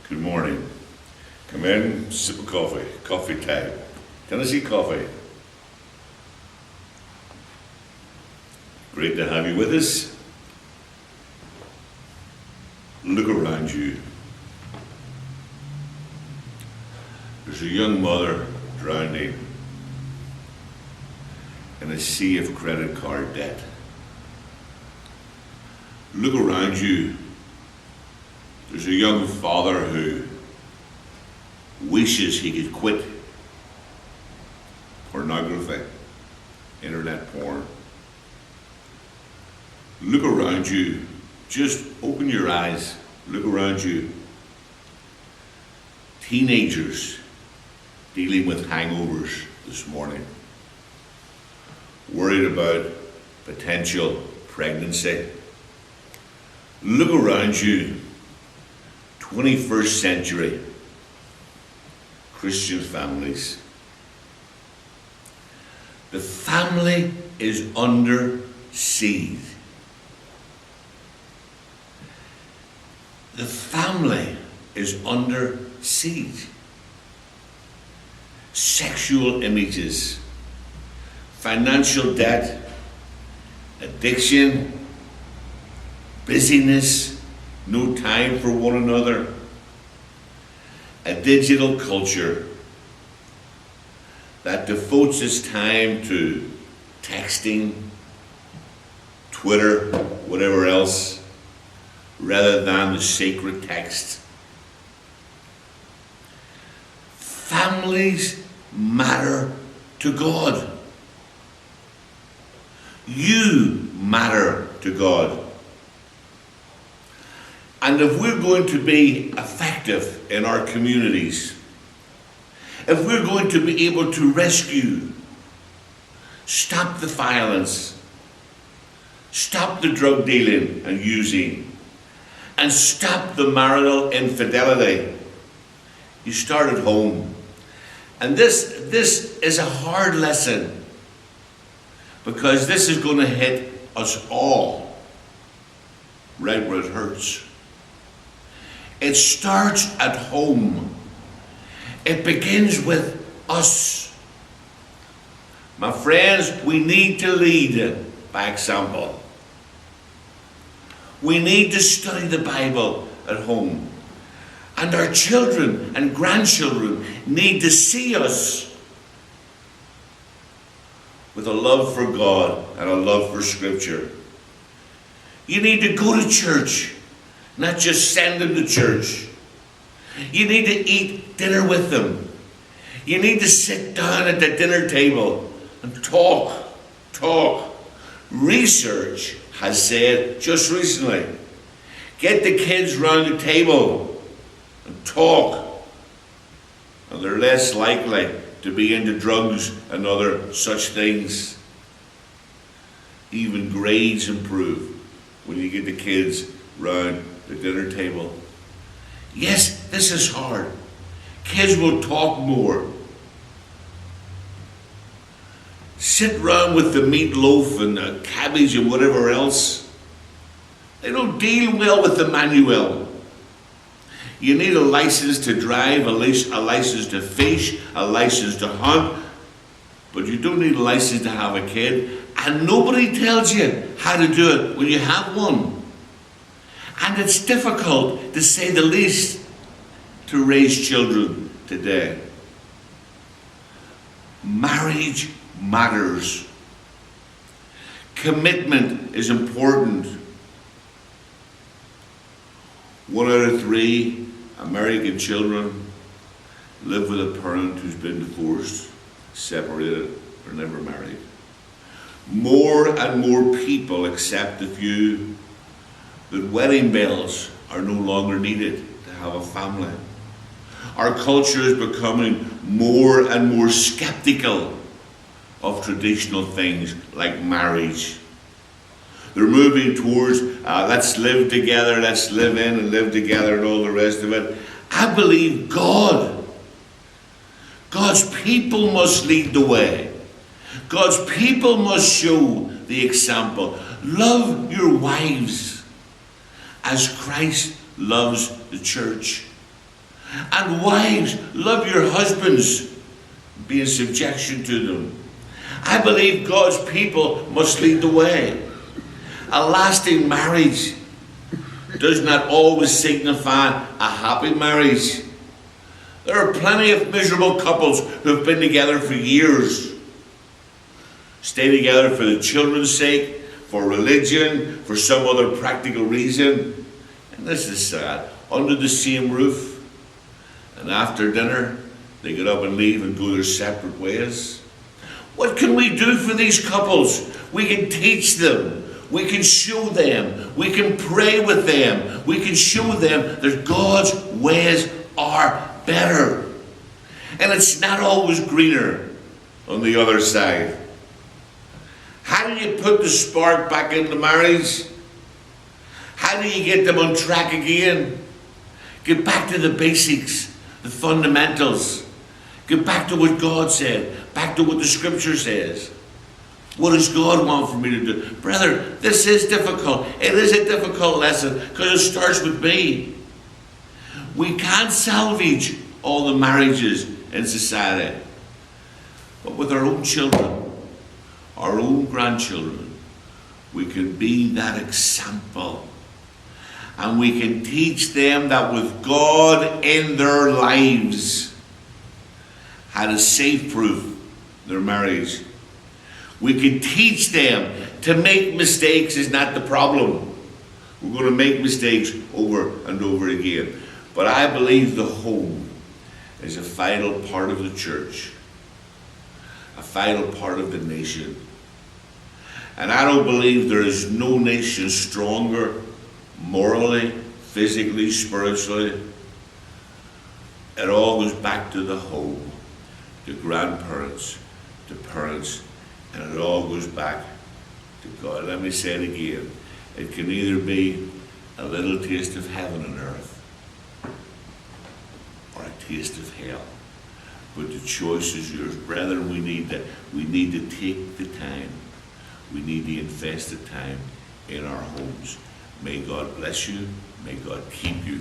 Good morning. Come in, sip of coffee. Coffee time. Tennessee coffee. Great to have you with us. Look around you. There's a young mother drowning in a sea of credit card debt. Look around you. There's a young father who wishes he could quit pornography, internet porn. Look around you. Just open your eyes. Look around you. Teenagers dealing with hangovers this morning, worried about potential pregnancy. Look around you. 21st century Christian families. The family is under siege. The family is under siege. Sexual images, financial debt, addiction, busyness, no time for one another, a digital culture that devotes its time to texting, Twitter, whatever else, rather than the sacred text. Families matter to God. You matter to God. And if we're going to be effective in our communities, if we're going to be able to rescue, stop the violence, stop the drug dealing and using, and stop the marital infidelity, you start at home. And this is a hard lesson, because this is going to hit us all right where it hurts. It starts at home. It begins with us. My friends, we need to lead by example. We need to study the Bible at home. And our children and grandchildren need to see us with a love for God and a love for Scripture. You need to go to church, not just send them to church. You need to eat dinner with them. You need to sit down at the dinner table and talk. Research has said just recently, get the kids round the table and talk, and they're less likely to be into drugs and other such things. Even grades improve when you get the kids round the dinner table. Yes, this is hard. Kids will talk more. Sit round with the meatloaf and the cabbage and whatever else. They don't deal well with the manual. You need a license to drive, a license to fish, a license to hunt, but you don't need a license to have a kid. And nobody tells you how to do it when you have one. And it's difficult, to say the least, to raise children today. Marriage matters. Commitment is important. 1 out of 3 American children live with a parent who's been divorced, separated, or never married. More and more people accept the view that wedding bells are no longer needed to have a family. Our culture is becoming more and more skeptical of traditional things like marriage. They're moving towards let's live together, let's live in and live together and all the rest of it. I believe God's people must lead the way. God's people must show the example. Love your wives as Christ loves the church. And wives, love your husbands, be in subjection to them. I believe God's people must lead the way. A lasting marriage does not always signify a happy marriage. There are plenty of miserable couples who have been together for years, stay together for the children's sake, for religion, for some other practical reason. And this is sad. Under the same roof, and after dinner, they get up and leave and go their separate ways. What can we do for these couples? We can teach them. We can show them. We can pray with them. We can show them that God's ways are better. And it's not always greener on the other side. How do you put the spark back into marriage? How do you get them on track again? Get back to the basics, the fundamentals. Get back to what God said, back to what the Scripture says. What does God want for me to do? Brother, this is difficult. It is a difficult lesson because it starts with me. We can't salvage all the marriages in society. But with our own children, our own grandchildren, we can be that example. And we can teach them that with God in their lives, how to safe-proof their marriage. We can teach them to make mistakes is not the problem. We're going to make mistakes over and over again. But I believe the home is a vital part of the church, a vital part of the nation. And I don't believe there is no nation stronger morally, physically, spiritually. It all goes back to the home, to grandparents, to parents, and it all goes back to God. Let me say it again. It can either be a little taste of heaven on earth or a taste of hell. But the choice is yours. Brethren, we need to take the time. We need to invest the time in our homes. May God bless you. May God keep you.